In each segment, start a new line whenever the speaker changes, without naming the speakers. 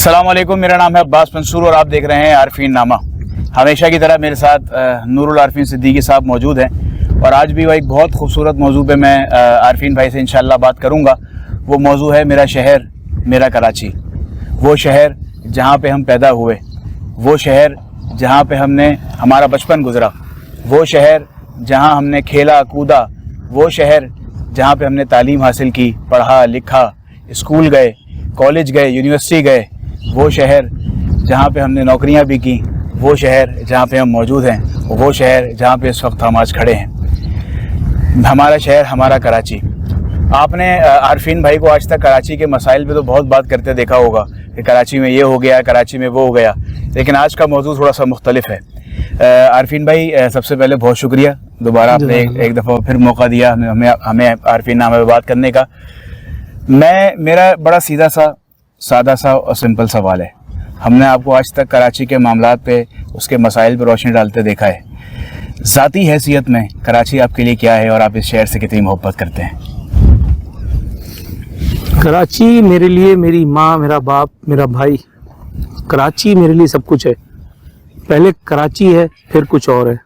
अस्सलाम वालेकुम, मेरा नाम है अब्बास मंसूर और आप देख रहे हैं आरफीन नामा। हमेशा की तरह मेरे साथ नूरुल आरफीन सिद्दीकी साहब मौजूद हैं और आज भी वो एक बहुत खूबसूरत मौजू पे मैं आरफीन भाई से इंशाल्लाह बात करूंगा। वो मौजू है मेरा शहर मेरा कराची। वो शहर जहाँ पे हम पैदा हुए, वो शहर जहाँ पे हमने हमारा बचपन गुजरा, वो शहर जहाँ हमने खेला कूदा, वो शहर जहाँ पे हमने तालीम हासिल की, पढ़ा लिखा, स्कूल गए, कॉलेज गए, यूनिवर्सिटी गए, वो शहर जहाँ पे हमने नौकरियाँ भी की, वो शहर जहाँ पे हम मौजूद हैं, वो शहर जहाँ पे इस वक्त हम आज खड़े हैं। हमारा शहर हमारा कराची। आपने आरफीन भाई को आज तक कराची के मसाइल पे तो बहुत बात करते देखा होगा कि कराची में ये हो गया, कराची में वो हो गया, लेकिन आज का मौजू थोड़ा सा मुख्तलिफ है। आरफीन भाई, सबसे पहले बहुत शुक्रिया, दोबारा आपने एक दफ़ा फिर मौका दिया हमें आरफीन नामा पे बात करने का। मेरा बड़ा सीधा सा, सादा सा और सिंपल सवाल है। हमने आपको आज तक कराची के मामलात पे, उसके मसाइल पर रोशनी डालते देखा है। ज़ाती हैसियत में कराची आपके लिए क्या है और आप इस शहर से कितनी मोहब्बत करते हैं?
कराची मेरे लिए मेरी माँ, मेरा बाप, मेरा भाई। कराची मेरे लिए सब कुछ है। पहले कराची है, फिर कुछ और है।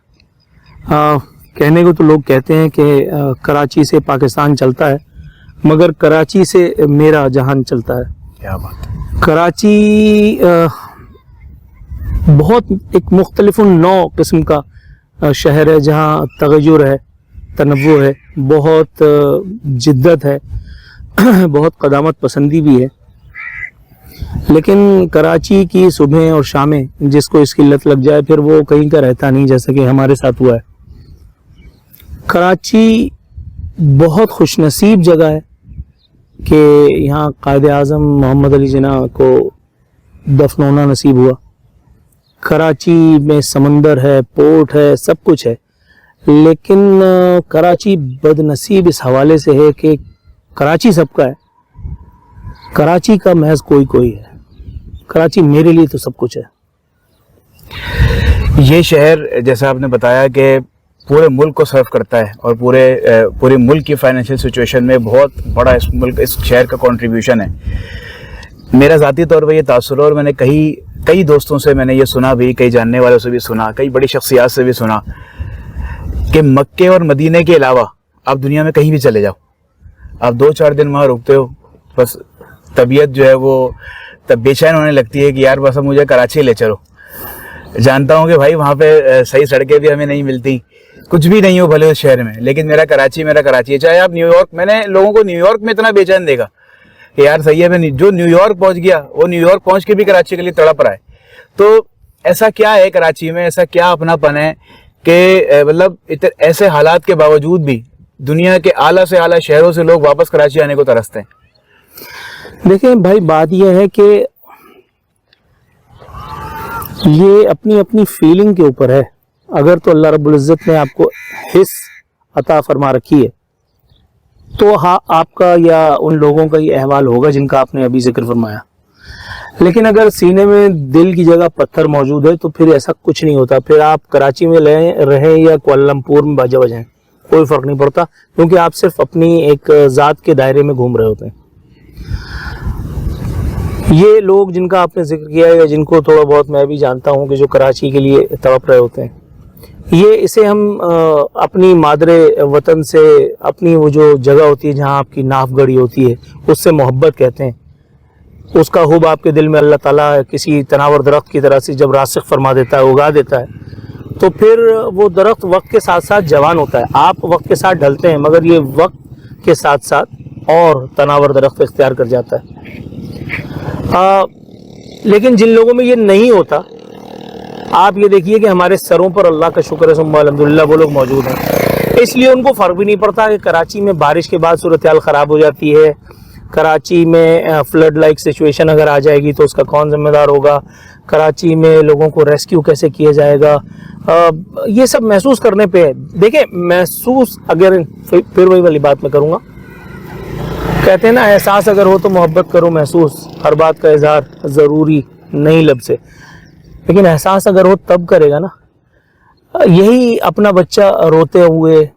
कहने को तो लोग कहते हैं कि कराची से पाकिस्तान चलता है, मगर कराची से मेरा जहान चलता है।
क्या बात है।
कराची बहुत एक मुख्तलिफ नौ किस्म का शहर है, जहाँ तगय्युर है, तनव्वु है, बहुत जिद्दत है, बहुत क़दामत पसंदी भी है। लेकिन कराची की सुबह और शामें जिसको इसकी लत लग जाए फिर वो कहीं का रहता नहीं, जैसा कि हमारे साथ हुआ है। कराची बहुत खुशनसीब जगह है कि यहाँ कायद आज़म मोहम्मद अली जिन्ना को दफन होना नसीब हुआ। कराची में समंदर है, पोर्ट है, सब कुछ है, लेकिन कराची बदनसीब इस हवाले से है कि कराची सबका है, कराची का महज कोई कोई है। कराची मेरे लिए तो सब कुछ है।
ये शहर जैसा आपने बताया कि पूरे मुल्क को सर्व करता है और पूरे मुल्क की फाइनेंशियल सिचुएशन में बहुत बड़ा इस शहर का कंट्रीब्यूशन है। मेरा ज़ाती तौर पर ये तासुर है और मैंने कई दोस्तों से मैंने ये सुना भी, कई जानने वालों से भी सुना, कई बड़ी शख्सियात से भी सुना कि मक्के और मदीने के अलावा आप दुनिया में कहीं भी चले जाओ, आप 2-4 दिन वहाँ रुकते हो, बस तबीयत जो है वो तब बेचैन होने लगती है कि यार बस अब मुझे कराची ले चलो। जानता हूँ कि भाई वहाँ पे सही सड़कें भी हमें नहीं मिलती, कुछ भी नहीं हो भले उस शहर में, लेकिन मेरा कराची है। चाहे आप न्यूयॉर्क, मैंने लोगों को न्यूयॉर्क में इतना बेचैन देखा कि यार सही है, मैं जो न्यूयॉर्क पहुँच गया वो न्यूयॉर्क पहुँच के भी कराची के लिए तड़प रहा है। तो ऐसा क्या है कराची में, ऐसा क्या अपनापन है कि मतलब ऐसे हालात के बावजूद भी दुनिया के आला से आला शहरों से लोग वापस कराची आने को तरसते हैं?
देखिए भाई, बात यह है कि ये अपनी अपनी फीलिंग के ऊपर है। अगर तो अल्लाह रब्बुल इज़्ज़त ने आपको हिस्स अता फरमा रखी है तो हाँ, आपका या उन लोगों का ये अहवाल होगा जिनका आपने अभी जिक्र फरमाया। लेकिन अगर सीने में दिल की जगह पत्थर मौजूद है तो फिर ऐसा कुछ नहीं होता। फिर आप कराची में रहें या कुआलालंपुर में बाजा बजाएं, कोई फ़र्क नहीं पड़ता, क्योंकि आप सिर्फ अपनी एक ज़ात के दायरे में घूम रहे होते हैं। ये लोग जिनका आपने जिक्र किया है या जिनको थोड़ा बहुत मैं भी जानता हूँ कि जो कराची के लिए तड़प रहे होते हैं, इसे हम अपनी मादरे वतन से, अपनी वो जो जगह होती है जहाँ आपकी नाफ गड़ी होती है, उससे मोहब्बत कहते हैं। उसका हुब आपके दिल में अल्लाह ताला किसी तनावर दरख्त की तरह से जब रासिख फरमा देता है, उगा देता है, तो फिर वो दरख्त वक्त के साथ साथ जवान होता है। आप वक्त के साथ ढलते हैं, मगर ये वक्त के साथ साथ और तनावर दरख्त इख्तियार कर जाता है। लेकिन जिन लोगों में ये नहीं होता, आप ये देखिए कि हमारे सरों पर अल्लाह का शुक्र है, सुम्मा अल्हम्दुलिल्लाह, वो लोग मौजूद हैं, इसलिए उनको फ़र्क भी नहीं पड़ता कि कराची में बारिश के बाद सूरत हाल ख़राब हो जाती है, कराची में फ्लड लाइक सिचुएशन अगर आ जाएगी तो उसका कौन जिम्मेदार होगा, कराची में लोगों को रेस्क्यू कैसे किया जाएगा। ये सब महसूस करने पे, देखिए महसूस, अगर फिर वही वाली बात मैं करूँगा, कहते हैं ना, एहसास अगर हो तो मोहब्बत करो, महसूस हर बात का इजहार ज़रूरी नहीं लब से, लेकिन एहसास अगर हो तब करेगा ना। यही अपना बच्चा रोते हुए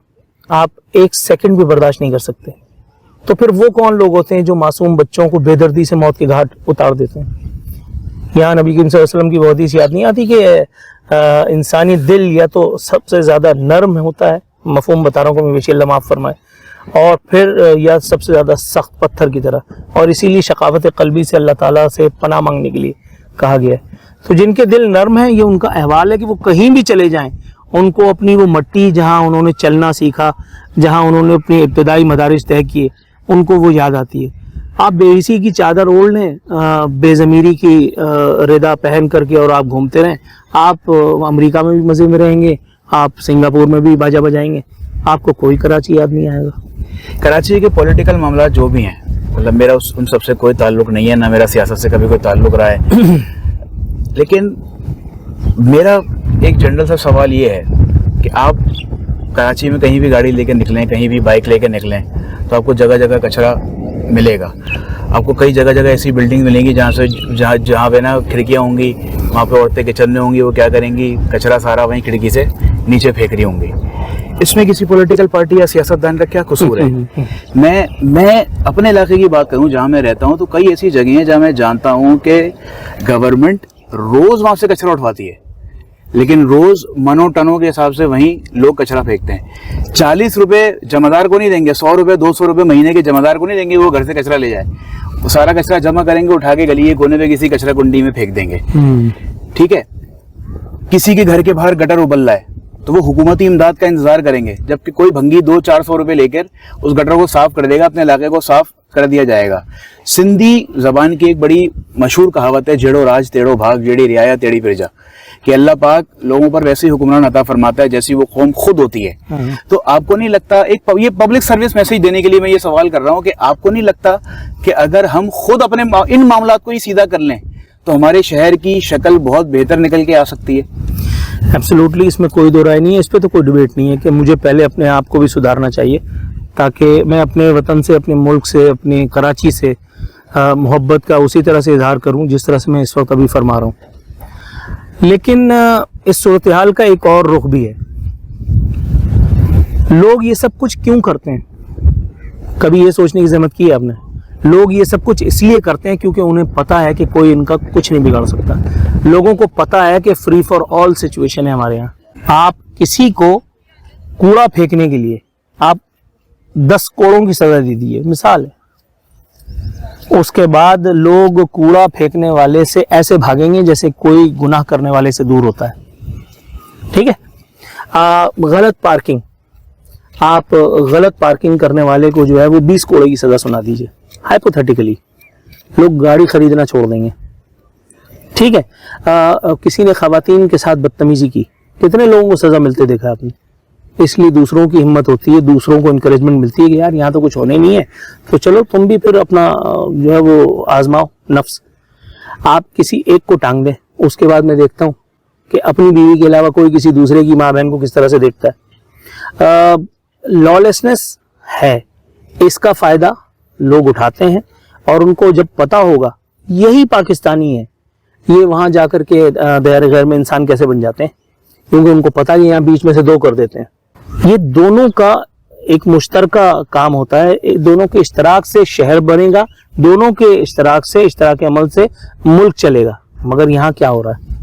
आप एक सेकंड भी बर्दाश्त नहीं कर सकते, तो फिर वो कौन लोग होते हैं जो मासूम बच्चों को बेदर्दी से मौत के घाट उतार देते हैं? यहाँ नबी करीम सल्लल्लाहु अलैहि वसल्लम की बहुत ही याद नहीं आती कि इंसानी दिल या तो सबसे ज़्यादा नरम होता है, मफहूम बता रहा हूँ को मैं, बेशक अल्लाह माफ़ फरमाए, और फिर या सबसे ज़्यादा सख्त पत्थर की तरह, और इसीलिए शकावत क़ल्बी से अल्लाह ताला से पनाह मांगने के लिए कहा गया है। तो जिनके दिल नरम हैं, ये उनका अहवाल है कि वो कहीं भी चले जाएं, उनको अपनी वो मट्टी जहाँ उन्होंने चलना सीखा, जहाँ उन्होंने अपने इब्तदाई मदारिज तय किए, उनको वो याद आती है। आप बेहिसी की चादर ओढ़ लें, बेज़मीरी की रिदा पहन करके और आप घूमते रहें, आप अमेरिका में भी मज़े में रहेंगे, आप सिंगापुर में भी बाजा बजाएंगे, आपको कोई कराची याद नहीं आएगा।
कराची के पॉलिटिकल मामला जो भी हैं, मतलब मेरा उन सबसे कोई ताल्लुक़ नहीं है, ना मेरा सियासत से कभी कोई ताल्लुक़ रहा है, लेकिन मेरा एक जनरल सा सवाल ये है कि आप कराची में कहीं भी गाड़ी लेकर निकलें, कहीं भी बाइक लेकर निकलें, तो आपको जगह जगह कचरा मिलेगा। आपको कई जगह जगह ऐसी बिल्डिंग मिलेंगी जहाँ पे ना खिड़कियाँ होंगी, वहाँ पे औरतें किचन में होंगी, वो क्या करेंगी, कचरा सारा वहीं खिड़की से नीचे फेंक रही होंगी। इसमें किसी पॉलिटिकल पार्टी या सियासतदान का क्या कसूर है? मैं अपने इलाके की बात करूँ, जहाँ मैं रहता हूँ, तो कई ऐसी जगह हैं जहाँ मैं जानता हूँ कि गवर्नमेंट रोज़ वहाँ से कचरा उठवाती है, लेकिन रोज़ मनों टनों के हिसाब से वहीं लोग कचरा फेंकते हैं। 40 रुपये जमादार को नहीं देंगे, 100 रुपये 200 रुपये महीने के जमादार को नहीं देंगे, वो घर से कचरा ले जाए, वो सारा कचरा जमा करेंगे, उठा के गली के कोने पे किसी कचरा कुंडी में फेंक देंगे। ठीक है, किसी के घर के बाहर गटर उबल रहा है तो वो हुकूमती इमदाद का इंतजार करेंगे, जबकि कोई भंगी 200-400 रुपये लेकर उस गटर को साफ कर देगा, अपने इलाके को साफ कर दिया जाएगा। सिंधी जबान की एक बड़ी मशहूर कहावत है, जेड़ो राज तेड़ो भाग, जेड़ी रियाया तेड़ी प्रजा, कि अल्लाह पाक लोगों पर वैसे ही हुक्मरान अता फरमाता है जैसी वो कौम खुद होती है। तो आपको नहीं लगता, ये पब्लिक सर्विस मैसेज देने के लिए मैं ये सवाल कर रहा हूँ कि आपको नहीं लगता कि अगर हम खुद अपने इन मामलात को ही सीधा कर लें तो हमारे शहर की शक्ल बहुत बेहतर निकल के आ सकती है?
एब्सोल्युटली, इसमें कोई दो राय नहीं है, इस पर तो कोई डिबेट नहीं है कि मुझे पहले अपने आप को भी सुधारना चाहिए, ताकि मैं अपने वतन से, अपने मुल्क से, अपनी कराची से मोहब्बत का उसी तरह से इजहार करूं जिस तरह से मैं इस वक्त अभी फरमा रहा हूं। लेकिन इस सूरत हाल का एक और रुख भी है। लोग ये सब कुछ क्यों करते हैं? कभी ये सोचने की जहमत की है आपने? लोग ये सब कुछ इसलिए करते हैं क्योंकि उन्हें पता है कि कोई इनका कुछ नहीं बिगाड़ सकता। लोगों को पता है कि फ्री फॉर ऑल सिचुएशन है हमारे यहाँ। आप किसी को कूड़ा फेंकने के लिए आप 10 करोड़ की सजा दे दीजिए, मिसाल है, उसके बाद लोग कूड़ा फेंकने वाले से ऐसे भागेंगे जैसे कोई गुनाह करने वाले से दूर होता है। ठीक है, गलत पार्किंग, आप गलत पार्किंग करने वाले को जो है वो 20 करोड़ की सजा सुना दीजिए, हाइपोथेटिकली लोग गाड़ी खरीदना छोड़ देंगे। ठीक है, किसी ने खवातीन के साथ बदतमीजी की, कितने लोगों को सजा मिलते देखा आपने? इसलिए दूसरों की हिम्मत होती है, दूसरों को इंकरेजमेंट मिलती है कि यार यहाँ तो कुछ होने नहीं है, तो चलो तुम भी फिर अपना जो है वो आजमाओ नफ्स। आप किसी एक को टांग दें, उसके बाद मैं देखता हूँ कि अपनी बीवी के अलावा कोई किसी दूसरे की माँ बहन को किस तरह से देखता है। लॉलेसनेस है, इसका फायदा लोग उठाते हैं, और उनको जब पता होगा यही पाकिस्तानी है, ये वहां जाकर के दायरे गैर में इंसान कैसे बन जाते हैं, क्योंकि उनको पता है यहाँ बीच में से 2 कर देते हैं। ये दोनों का एक मुश्तरका काम होता है, दोनों के इश्तराक से शहर बनेगा, दोनों के इश्तराक से, इश्तराक के अमल से मुल्क चलेगा। मगर यहाँ क्या हो रहा है?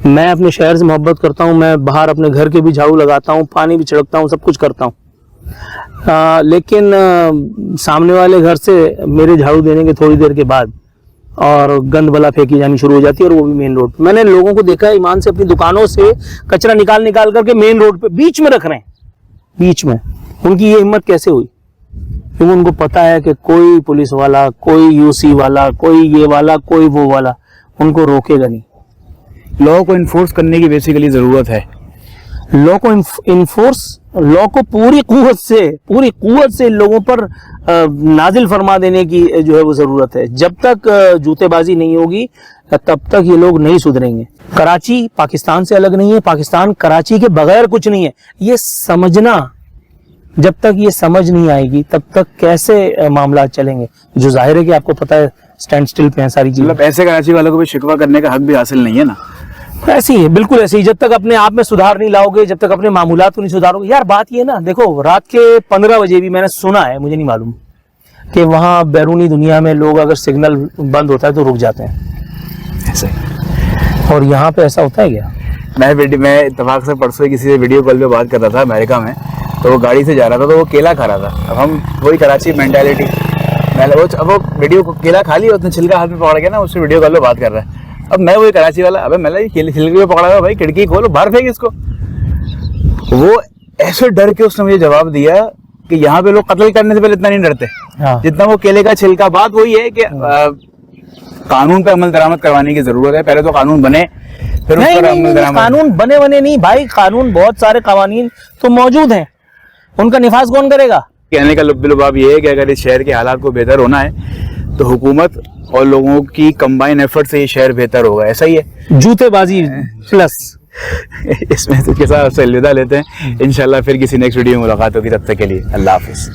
मैं अपने शहर से मोहब्बत करता हूँ, मैं बाहर अपने घर के भी झाड़ू लगाता हूँ, पानी भी छिड़कता हूँ, सब कुछ करता हूँ, लेकिन सामने वाले घर से मेरे झाड़ू देने के थोड़ी देर के बाद और गंद बला फेंकी जानी शुरू हो जाती है, और वो भी मेन रोड पे। मैंने लोगों को देखा है ईमान से अपनी दुकानों से कचरा निकाल निकाल करके मेन रोड पे बीच में रख रहे हैं, बीच में। उनकी ये हिम्मत कैसे हुई? क्योंकि उनको पता है कि कोई पुलिस वाला, कोई यूसी वाला, कोई ये वाला, कोई वो वाला उनको रोकेगा नहीं।
लॉ को इन्फोर्स करने की बेसिकली ज़रूरत है।
लॉ को लॉ को पूरी कुव्वत से लोगों पर नाजिल फरमा देने की जो है वो जरूरत है। जब तक जूतेबाजी नहीं होगी तब तक ये लोग नहीं सुधरेंगे। कराची पाकिस्तान से अलग नहीं है, पाकिस्तान कराची के बगैर कुछ नहीं है, ये समझना। जब तक ये समझ नहीं आएगी तब तक कैसे मामला चलेंगे, जो जाहिर है कि आपको पता है स्टैंड स्टिल पे हैं सारी चीजें।
मतलब ऐसे कराची वालों को भी शिकवा करने का हक भी हासिल नहीं है ना?
ऐसी है, बिल्कुल ऐसी ही। जब तक अपने आप में सुधार नहीं लाओगे, जब तक अपने मामूलात को नहीं सुधारोगे। यार बात ये ना, देखो रात के 15 बजे भी मैंने सुना है, मुझे नहीं मालूम, कि वहाँ बैरूनी दुनिया में लोग अगर सिग्नल बंद होता है तो रुक जाते हैं।
ایسے
اور یہاں پہ ایسا ہوتا ہے کیا؟
میں اتفاق سے پرسوں کسی سے ویڈیو کال پہ بات کر رہا تھا امریکہ میں, تو وہ گاڑی سے جا رہا تھا تو وہ کیلا کھا رہا تھا. اب ہم وہی کراچی مینٹیلٹی, اب وہ ویڈیو کیلا کھا لیا, اس نے چھلکا ہاتھ میں پکڑ کے نا اس سے ویڈیو کال پہ بات کر رہا ہے. اب میں وہی کراچی والا, ابے میں چھلکے پہ پکڑا ہوا, بھائی کھڑکی کھولو باہر پھینک اس کو. وہ ایسے ڈر کے اس نے مجھے جواب دیا کہ یہاں پہ لوگ قتل کرنے سے پہلے اتنا نہیں ڈرتے جتنا وہ کیلے کا چھلکا. بات وہی ہے کہ قانون پہ عمل درآمد کروانے کی ضرورت ہے. پہلے تو قانون بنے, پھر اس پر عمل درآمد.
قانون بنے نہیں بھائی, قانون بہت سارے قوانین تو موجود ہیں, ان کا نفاذ کون کرے گا؟
کہنے کا لب لباب یہ ہے کہ اگر اس شہر کے حالات کو بہتر ہونا ہے تو حکومت اور لوگوں کی کمبائن ایفرٹ سے یہ شہر بہتر ہوگا. ایسا ہی ہے,
جوتے بازی پلس.
اس میں کے ساتھ آپ سے الوداع لیتے ہیں. انشاءاللہ پھر کسی نیکسٹ ویڈیو میں ملاقات ہوگی. تب تک کے لیے اللہ حافظ.